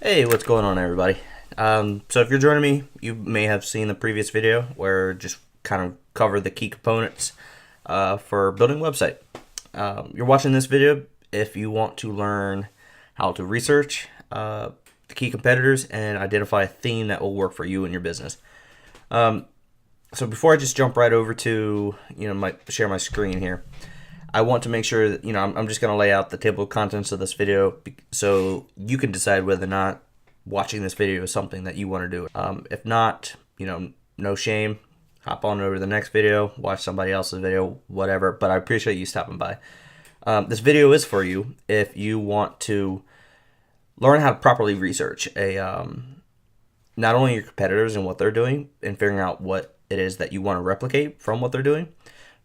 Hey, what's going on, everybody? So if you're joining me, you may have seen the previous video where just kind of covered the key components for building a website. You're watching this video if you want to learn how to research the key competitors and identify a theme that will work for you and your business. So before I just jump right over to share my screen here, I want to make sure that I'm just going to lay out the table of contents of this video so you can decide whether or not watching this video is something that you want to do. If not, no shame. Hop on over to the next video, watch somebody else's video, whatever. But I appreciate you stopping by. This video is for you if you want to learn how to properly research not only your competitors and what they're doing and figuring out what it is that you want to replicate from what they're doing,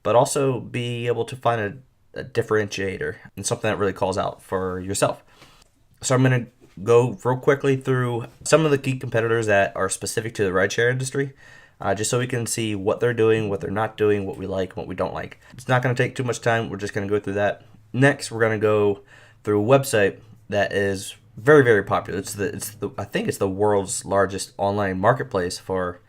but also be able to find a differentiator and something that really calls out for yourself. So I'm going to go real quickly through some of the key competitors that are specific to the rideshare industry, just so we can see what they're doing, what they're not doing, what we like, and what we don't like. It's not going to take too much time. We're just going to go through that. Next, we're going to go through a website that is very, very popular. I think it's the world's largest online marketplace for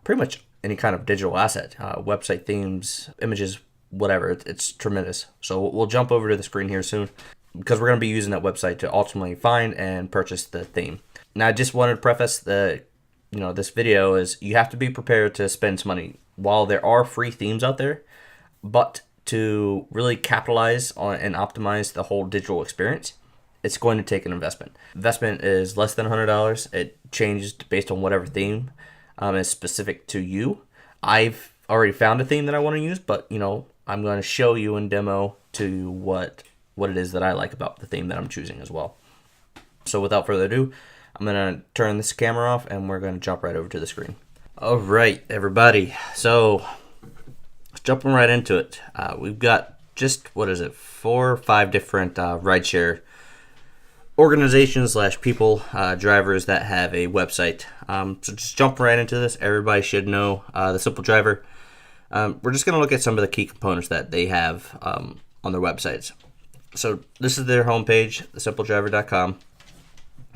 pretty much any kind of digital asset, website themes, images, whatever. It's tremendous. So we'll jump over to the screen here soon because we're going to be using that website to ultimately find and purchase the theme. Now, I just wanted to preface this video is you have to be prepared to spend some money. While there are free themes out there, but to really capitalize on and optimize the whole digital experience, it's going to take an investment. Investment is less than $100. It changes based on whatever theme is specific to you. I've already found a theme that I want to use, but I'm going to show you and demo to what it is that I like about the theme that I'm choosing as well. So without further ado, I'm going to turn this camera off and we're going to jump right over to the screen. All right, everybody. So jumping right into it, we've got just 4 or 5 different rideshare organizations / people, drivers that have a website. So just jump right into this. Everybody should know the Simple Driver. We're just going to look at some of the key components that they have on their websites. So this is their homepage, thesimpledriver.com.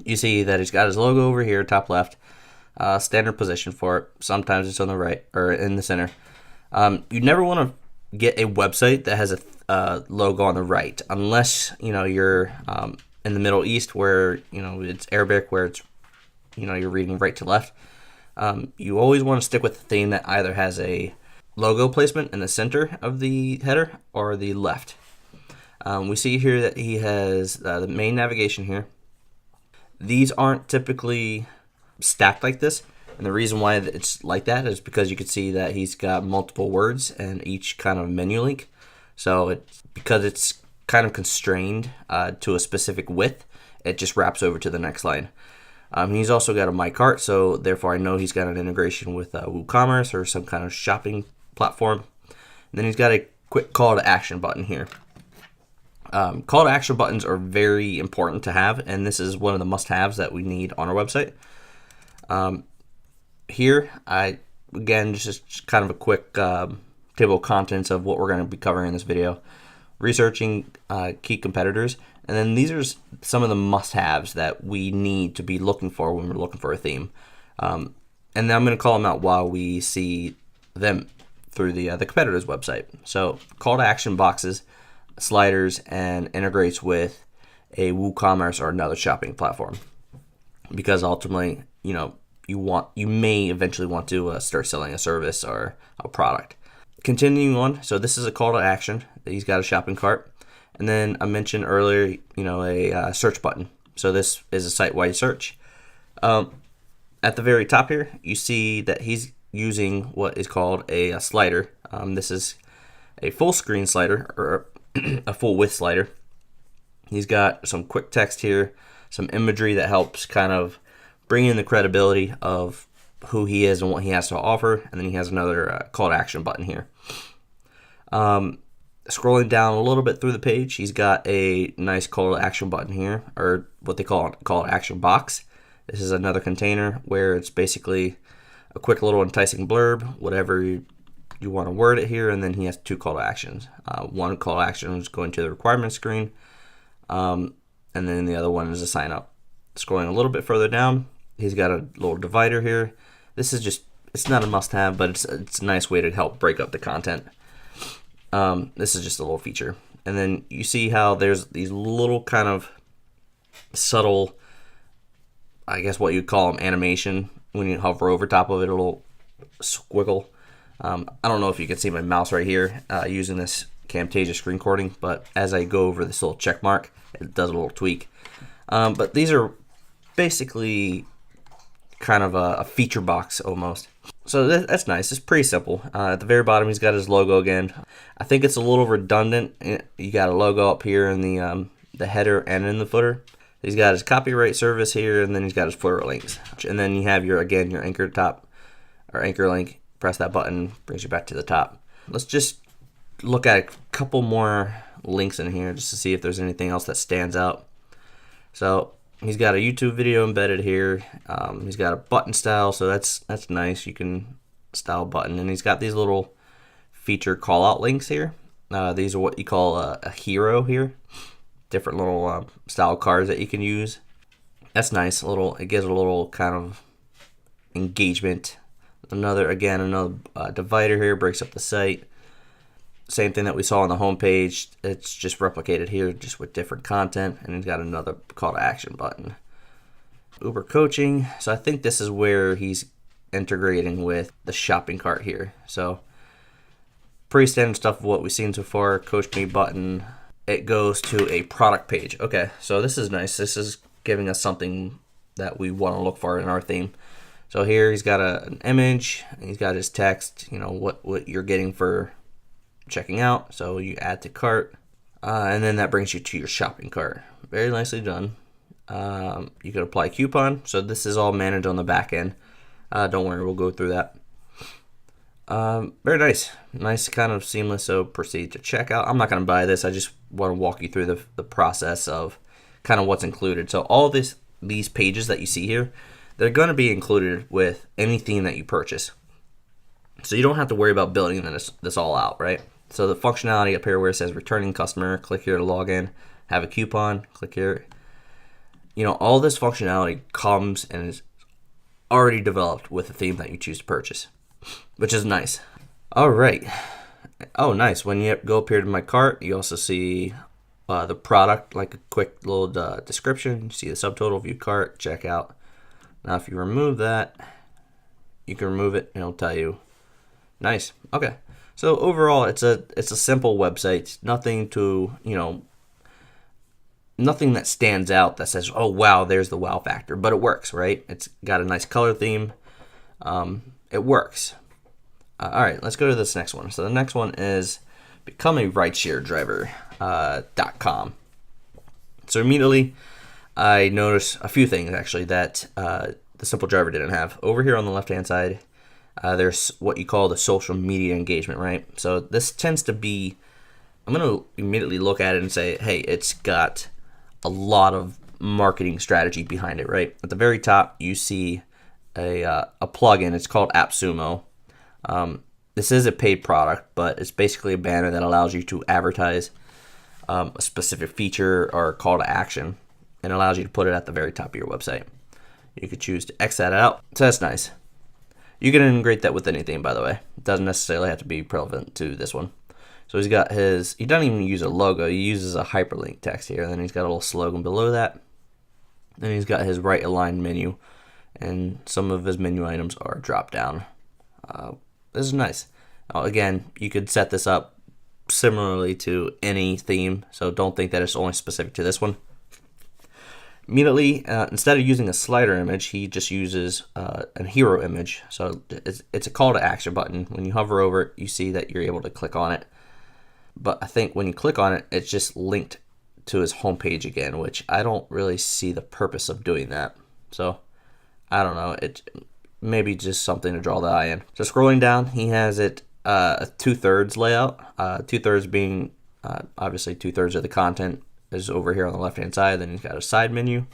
You see that he's got his logo over here, top left, standard position for it. Sometimes it's on the right or in the center. You never want to get a website that has a logo on the right, unless you're in the Middle East where it's Arabic, where it's you're reading right to left. You always want to stick with the theme that either has a logo placement in the center of the header or the left. We see here that he has the main navigation here. These aren't typically stacked like this, and the reason why it's like that is because you can see that he's got multiple words and each kind of menu link. So because it's kind of constrained to a specific width, it just wraps over to the next line. He's also got a My Cart, so therefore I know he's got an integration with WooCommerce or some kind of shopping platform. And then he's got a quick call to action button here. Call to action buttons are very important to have, and this is one of the must-haves that we need on our website. Here, just kind of a quick table of contents of what we're going to be covering in this video. Researching key competitors, and then these are some of the must-haves that we need to be looking for when we're looking for a theme. And then I'm going to call them out while we see them through the competitor's website. So call to action boxes, sliders, and integrates with a WooCommerce or another shopping platform, because ultimately you may eventually want to start selling a service or a product. Continuing on, so this is a call to action. He's got a shopping cart, and then I mentioned earlier a search button. So this is a site-wide search. At the very top here, you see that he's using what is called a slider. This is a full screen slider or a full width slider. He's got some quick text here, some imagery that helps kind of bring in the credibility of who he is and what he has to offer, and then he has another call to action button here. Scrolling down a little bit through the page, he's got a nice call to action button here, or what they call to action box. This is another container where it's basically a quick little enticing blurb, whatever you want to word it here, and then he has 2 call to actions. One call to action is going to the requirement screen, and then the other one is a sign up. Scrolling a little bit further down, he's got a little divider here. This is just, it's not a must-have, but it's a nice way to help break up the content. This is just a little feature. And then you see how there's these little kind of subtle, I guess what you'd call them, animation when you hover over top of it, a little squiggle. I don't know if you can see my mouse right here using this Camtasia screen recording, but as I go over this little check mark, it does a little tweak. But these are basically kind of a feature box almost. So that's nice. It's pretty simple. At the very bottom, he's got his logo again. I think it's a little redundant. You got a logo up here in the header and in the footer. He's got his copyright service here, and then he's got his footer links. And then you have your anchor top or anchor link. Press that button, brings you back to the top. Let's just look at a couple more links in here just to see if there's anything else that stands out. So he's got a YouTube video embedded here. He's got a button style, so that's nice. You can style a button, and he's got these little feature call out links here. These are what you call a hero here. Different little style cards that you can use. That's nice. It gives a little kind of engagement. Another divider here, breaks up the site. Same thing that we saw on the homepage. It's just replicated here, just with different content. And he's got another call to action button. Uber coaching. So I think this is where he's integrating with the shopping cart here. So pretty standard stuff of what we've seen so far. Coach me button. It goes to a product page. Okay, so this is nice. This is giving us something that we want to look for in our theme. So here he's got an image. He's got his text. You know what you're getting for checking out. So you add to cart, and then that brings you to your shopping cart. Very nicely done. You can apply coupon. So this is all managed on the back end. Don't worry, we'll go through that. Very nice kind of seamless. So proceed to checkout. I'm not going to buy this. I just want to walk you through the process of kind of what's included. So all these pages that you see here, they're going to be included with any theme that you purchase. So you don't have to worry about building this all out, right? So the functionality up here where it says returning customer, click here to log in, have a coupon, click here. You know, all this functionality comes and is already developed with the theme that you choose to purchase, which is nice. All right. Oh, nice. When you go up here to my cart, you also see the product, like a quick little description. You see the subtotal, view cart, checkout. Now, if you remove that, you can remove it, and it'll tell you. Nice. Okay. So overall, it's a simple website. Nothing nothing that stands out that says, "Oh wow, there's the wow factor." But it works, right? It's got a nice color theme. It works. All right, let's go to this next one. So the next one is become a rideshare driver.com. So immediately, I noticed a few things actually that the simple driver didn't have. Over here on the left-hand side, there's what you call the social media engagement, right? So this tends to be, I'm going to immediately look at it and say, hey, it's got a lot of marketing strategy behind it, right? At the very top, you see a plugin. It's called AppSumo. This is a paid product, but it's basically a banner that allows you to advertise a specific feature or call to action, and allows you to put it at the very top of your website. You could choose to X that out. So that's nice. You can integrate that with anything, by the way. It doesn't necessarily have to be relevant to this one. So he doesn't even use a logo. He uses a hyperlink text here. And then he's got a little slogan below that. Then he's got his right aligned menu. And some of his menu items are drop down. This is nice. Again, you could set this up similarly to any theme. So don't think that it's only specific to this one. Immediately, instead of using a slider image, he just uses a hero image. So it's a call to action button. When you hover over it, you see that you're able to click on it. But I think when you click on it, it's just linked to his homepage again, which I don't really see the purpose of doing that. So I don't know. It maybe just something to draw the eye in. So scrolling down, he has it a 2/3 layout. 2/3 being obviously 2/3 of the content is over here on the left hand side. Then he's got a side menu.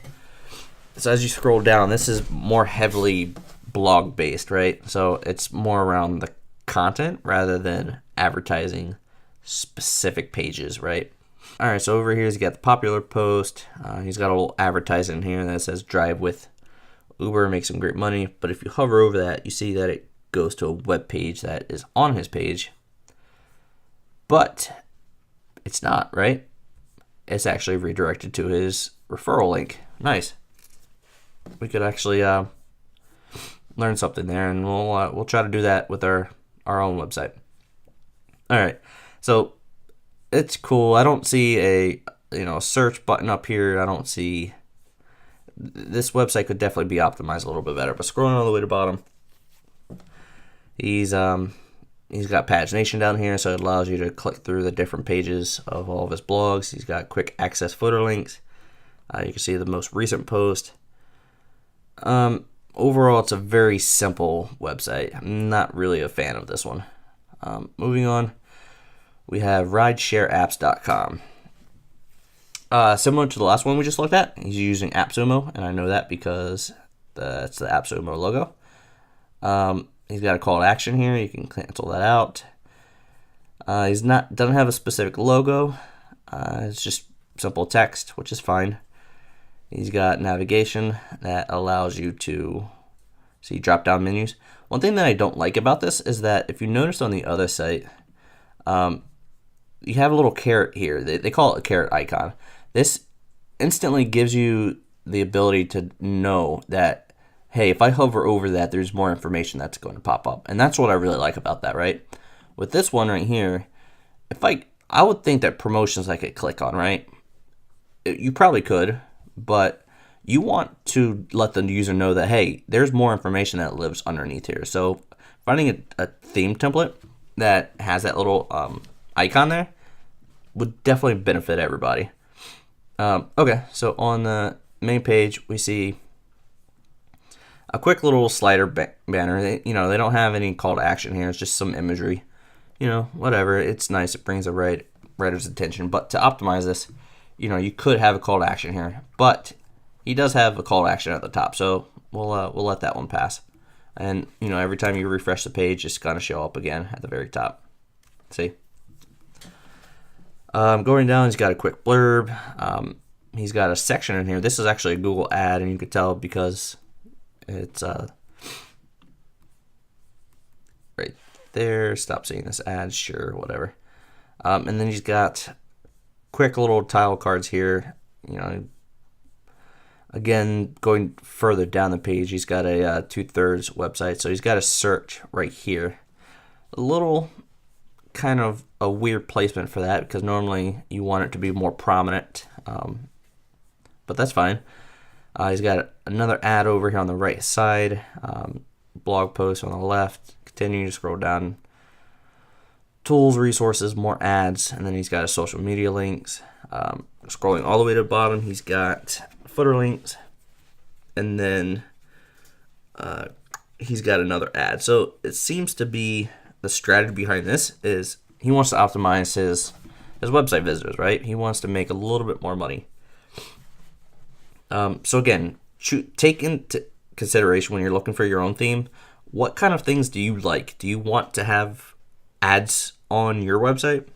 So as you scroll down, this is more heavily blog based, right? So it's more around the content rather than advertising specific pages, right? All right, so over here he's got the popular post. He's got a little advertisement here that says "Drive with Uber, make some great money." But if you hover over that, you see that it goes to a web page that is on his page, but it's not, right? It's actually redirected to his referral link. Nice. We could actually learn something there, and we'll try to do that with our own website. All right, so it's cool. I don't see a search button up here. I don't see. This website could definitely be optimized a little bit better. But scrolling all the way to the bottom, he's got pagination down here, so it allows you to click through the different pages of all of his blogs. He's got quick access footer links. You can see the most recent post. Overall, it's a very simple website. I'm not really a fan of this one. Moving on, we have rideshareapps.com. Similar to the last one we just looked at, he's using AppSumo, and I know that because that's the AppSumo logo. He's got a call to action here. You can cancel that out. Doesn't have a specific logo. It's just simple text, which is fine. He's got navigation that allows you to see drop-down menus. One thing that I don't like about this is that if you notice on the other site, you have a little carrot here. They call it a carrot icon. This instantly gives you the ability to know that, hey, if I hover over that, there's more information that's going to pop up. And that's what I really like about that, right? With this one right here, if I would think that promotions I could click on, right? You probably could, but you want to let the user know that, hey, there's more information that lives underneath here. So finding a theme template that has that little icon there would definitely benefit everybody. Okay, so on the main page, we see a quick little slider banner. They don't have any call to action here. It's just some imagery. Whatever. It's nice. It brings the writer's attention. But to optimize this, you could have a call to action here. But he does have a call to action at the top, so we'll let that one pass. And every time you refresh the page, it's gonna show up again at the very top. See? Going down, he's got a quick blurb. He's got a section in here. This is actually a Google ad, and you could tell because it's right there. Stop seeing this ad. Sure, whatever. And then he's got quick little tile cards here. Again, going further down the page, he's got a 2/3 website, so he's got a search right here. A little kind of a weird placement for that because normally you want it to be more prominent, but that's fine. He's got another ad over here on the right side, blog post on the left. Continue to scroll down. Tools, resources, more ads, and then he's got his social media links. Scrolling all the way to the bottom, he's got footer links, and then he's got another ad. So it seems to be the strategy behind this is he wants to optimize his website visitors, right? He wants to make a little bit more money. So again, take into consideration when you're looking for your own theme, what kind of things do you like? Do you want to have ads on your website?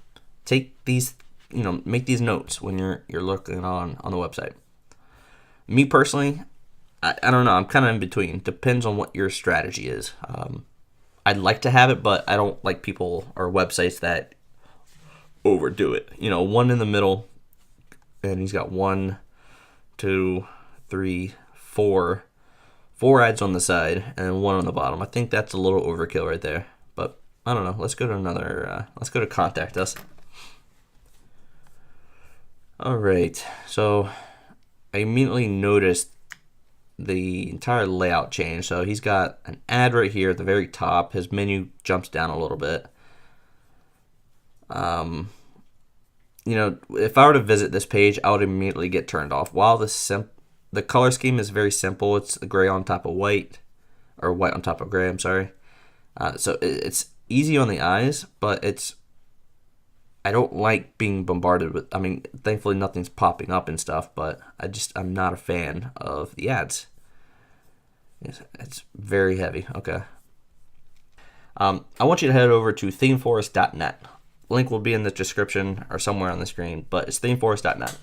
Take these, make these notes when you're looking on the website. Me personally, I don't know. I'm kind of in between. Depends on what your strategy is. I'd like to have it, but I don't like people or websites that overdo it. One in the middle, and he's got 1, 2, 3, 4 ads on the side, and 1 on the bottom. I think that's a little overkill right there, but I don't know. Let's go to another. Let's go to contact us. All right, so I immediately noticed the entire layout change. So he's got an ad right here at the very top. His menu jumps down a little bit. If I were to visit this page, I would immediately get turned off. While the color scheme is very simple, it's the gray on top of white, or white on top of gray, I'm sorry. So it's easy on the eyes, but I don't like being bombarded with, thankfully nothing's popping up and stuff, but I'm not a fan of the ads. It's very heavy. Okay. I want you to head over to themeforest.net. Link will be in the description or somewhere on the screen, but it's themeforest.net.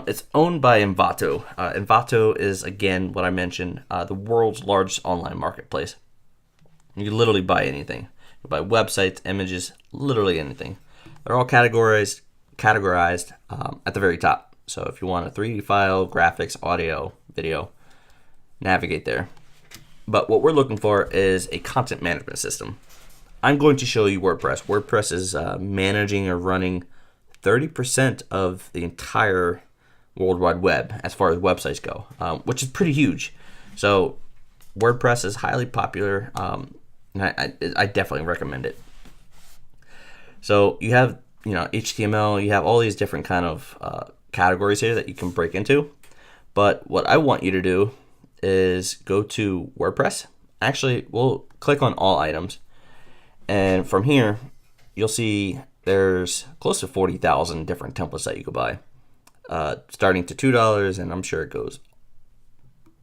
It's owned by Envato. Envato is, again, what I mentioned, the world's largest online marketplace. You can literally buy anything. You buy websites, images, literally anything. They're all categorized at the very top. So if you want a 3D file, graphics, audio, video, navigate there. But what we're looking for is a content management system. I'm going to show you WordPress. WordPress is managing or running 30% of the entire World Wide Web as far as websites go, which is pretty huge. So WordPress is highly popular, and I definitely recommend it. So you have HTML, you have all these different kind of categories here that you can break into. But what I want you to do is go to WordPress. Actually, we'll click on all items. And from here, you'll see there's close to 40,000 different templates that you could buy, starting to $2, and I'm sure it goes,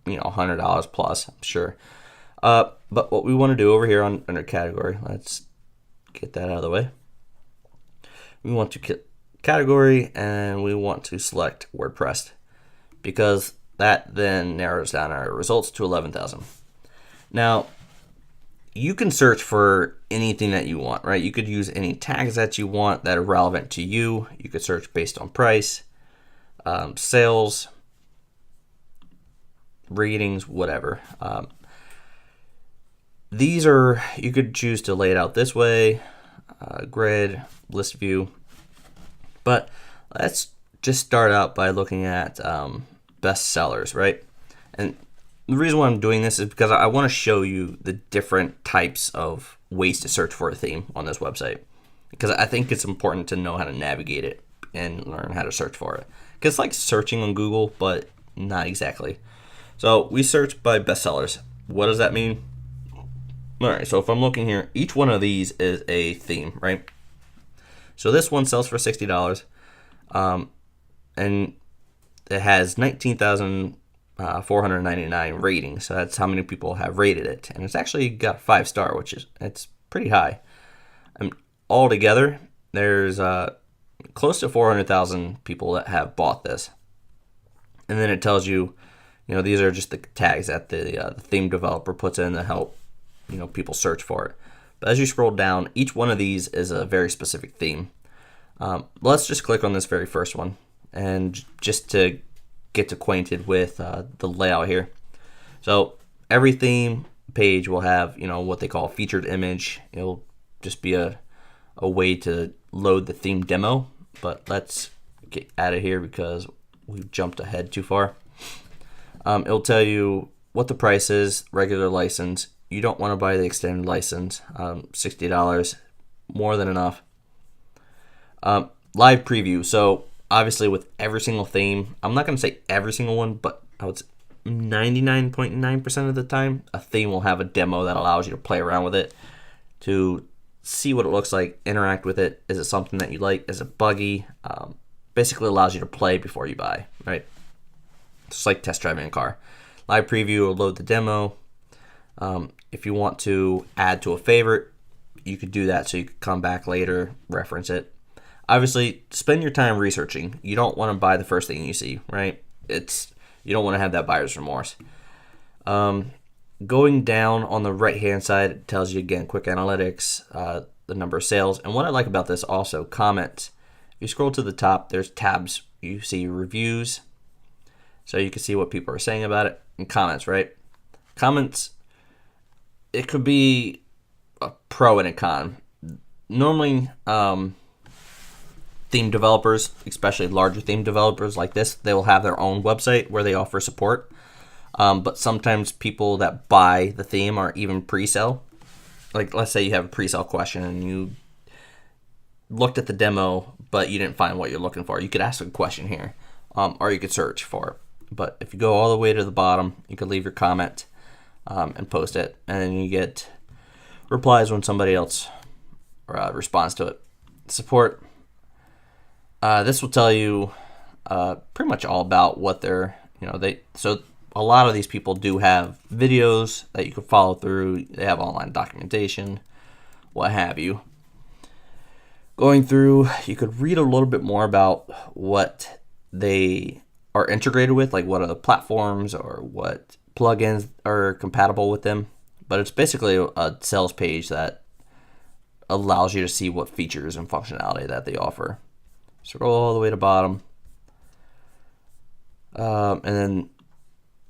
$100 plus, I'm sure. But what we want to do over here under category, let's get that out of the way. We want to category, and we want to select WordPress, because that then narrows down our results to 11,000. Now, you can search for anything that you want, right? You could use any tags that you want that are relevant to you. You could search based on price, sales, ratings, whatever. These are, you could choose to lay it out this way, grid, list view. But let's just start out by looking at best sellers, right? And the reason why I'm doing this is because I want to show you the different types of ways to search for a theme on this website, because I think it's important to know how to navigate it and learn how to search for it. Because it's like searching on Google, but not exactly. So we search by bestsellers. What does that mean? All right, so if I'm looking here, each one of these is a theme, right? So this one sells for $60, and it has 19,499 ratings. So that's how many people have rated it, and it's actually got 5-star, which is it's pretty high. And altogether, there's close to 400,000 people that have bought this, and then it tells you, these are just the tags that the theme developer puts in to help people search for it. But as you scroll down, each one of these is a very specific theme. Let's just click on this very first one, and just to get acquainted with the layout here. So every theme page will have, what they call a featured image. It'll just be a way to load the theme demo. But let's get out of here because we've jumped ahead too far. It'll tell you what the price is, regular license. You don't want to buy the extended license, $60, more than enough. Live preview. So obviously with every single theme, I'm not going to say every single one, but I would say 99.9% of the time, a theme will have a demo that allows you to play around with it, to see what it looks like, interact with it. Is it something that you like? Is it buggy? Basically allows you to play before you buy, right? Just like test driving a car. Live preview will load the demo. If you want to add to a favorite, you could do that so you could come back later, reference it. Obviously, spend your time researching. You don't want to buy the first thing you see, right? You don't want to have that buyer's remorse. Going down on the right-hand side, it tells you, again, quick analytics, the number of sales. And what I like about this also, comments. If you scroll to the top, there's tabs. You see reviews, so you can see what people are saying about it, and comments, right? Comments, it could be a pro and a con. Normally, theme developers, especially larger theme developers like this, they will have their own website where they offer support. But sometimes people that buy the theme are even pre-sell. Like, let's say you have a pre-sell question and you looked at the demo, but you didn't find what you're looking for. You could ask a question here, or you could search for it. But if you go all the way to the bottom, you could leave your comment and post it, and then you get replies when somebody else responds to it. Support. This will tell you pretty much all about what they're, so a lot of these people do have videos that you can follow through. They have online documentation, what have you. Going through, you could read a little bit more about what they are integrated with, like what other platforms or what plugins are compatible with them. But it's basically a sales page that allows you to see what features and functionality that they offer. Scroll all the way to the bottom. And then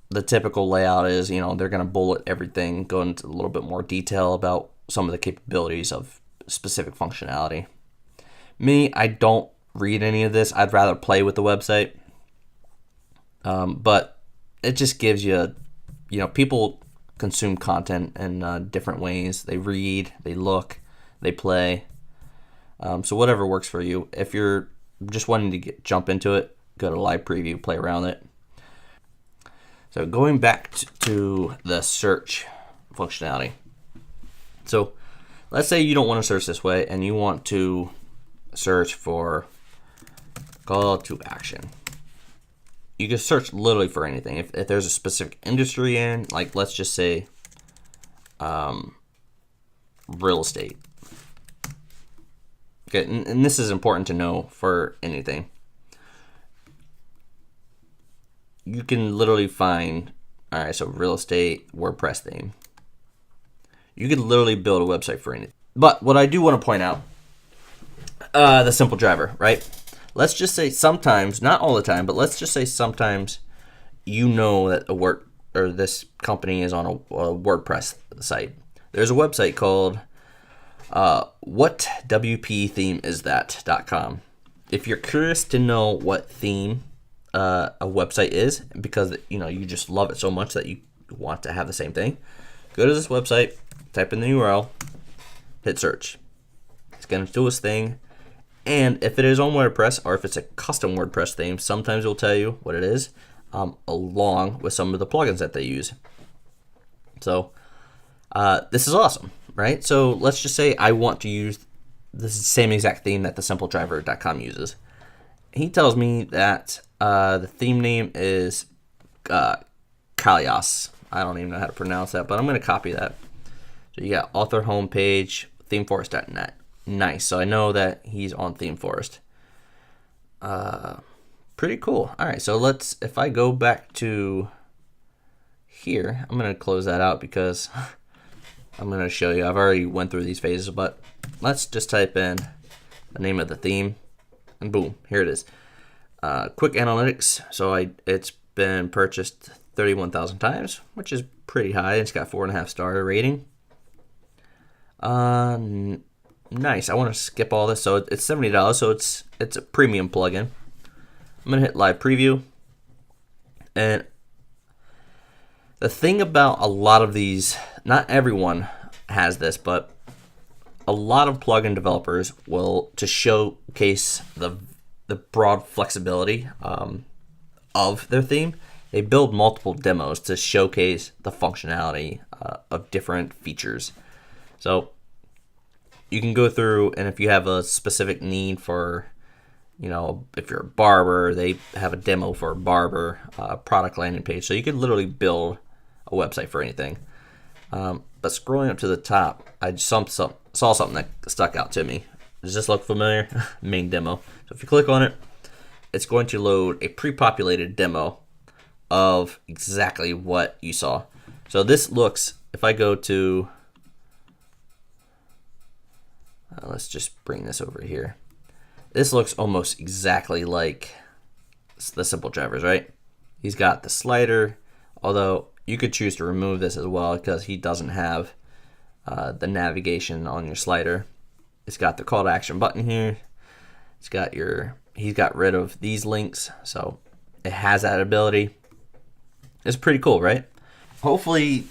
the typical layout is, they're going to bullet everything, go into a little bit more detail about some of the capabilities of specific functionality. Me, I don't read any of this. I'd rather play with the website. But it just gives you, people consume content in different ways. They read, they look, they play. So whatever works for you. If you're just wanting to jump into it, go to live preview, play around it. So going back to the search functionality. So let's say you don't want to search this way and you want to search for call to action. You can search literally for anything. If there's a specific industry in, like let's just say real estate. Okay, and this is important to know for anything. You can literally find, all right, so real estate, WordPress theme. You could literally build a website for anything. But what I do want to point out, the simple driver, right? Let's just say sometimes, not all the time, but let's just say sometimes that this company is on a WordPress site. There's a website called whatwpthemeisthat.com. If you're curious to know what theme a website is, because you just love it so much that you want to have the same thing, go to this website, type in the URL, hit search. It's going to do its thing. And if it is on WordPress, or if it's a custom WordPress theme, sometimes it will tell you what it is, along with some of the plugins that they use. So this is awesome, right? So let's just say I want to use this same exact theme that the simpledriver.com uses. He tells me that the theme name is Kalias. I don't even know how to pronounce that, but I'm going to copy that. So you got author homepage, themeforest.net. Nice. So I know that he's on ThemeForest. Pretty cool. All right. So if I go back to here, I'm going to close that out because I'm going to show you. I've already went through these phases, but let's just type in the name of the theme and boom, here it is. Quick analytics. So it's been purchased 31,000 times, which is pretty high. It's got 4.5 star rating. Nice. I want to skip all this. So it's $70. So it's a premium plugin. I'm gonna hit live preview, and the thing about a lot of these, not everyone has this, but a lot of plugin developers will, to showcase the broad flexibility of their theme, they build multiple demos to showcase the functionality of different features. So you can go through, and if you have a specific need for, if you're a barber, they have a demo for a barber product landing page. So you could literally build a website for anything. But scrolling up to the top, I saw something that stuck out to me. Does this look familiar? Main demo. So if you click on it, it's going to load a pre-populated demo of exactly what you saw. So this looks, if I go to, let's just bring this over here. This looks almost exactly like the simple drivers, right? He's got the slider, although you could choose to remove this as well because he doesn't have the navigation on your slider. It's got the call to action button here. He's got rid of these links, so it has that ability. It's pretty cool, right? Hopefully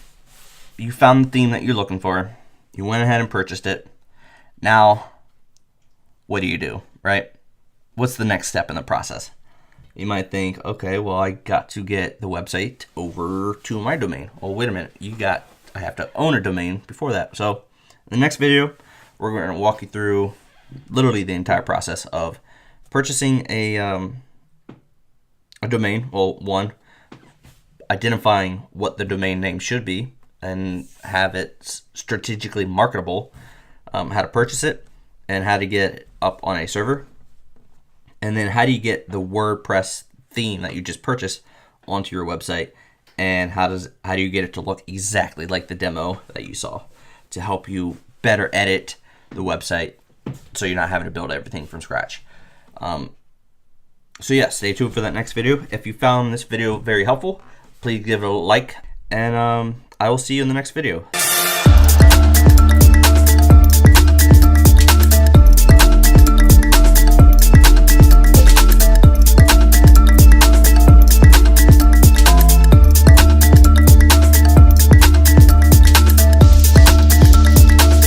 you found the theme that you're looking for. You went ahead and purchased it. Now, what do, right? What's the next step in the process? You might think, okay, well, I got to get the website over to my domain. Oh, wait a minute. I have to own a domain before that. So in the next video, we're going to walk you through literally the entire process of purchasing a domain. Well, one, identifying what the domain name should be and have it strategically marketable, how to purchase it, and how to get it up on a server. And then how do you get the WordPress theme that you just purchased onto your website, and how do you get it to look exactly like the demo that you saw, to help you better edit the website so you're not having to build everything from scratch. So yeah, stay tuned for that next video. If you found this video very helpful, please give it a like, and I will see you in the next video.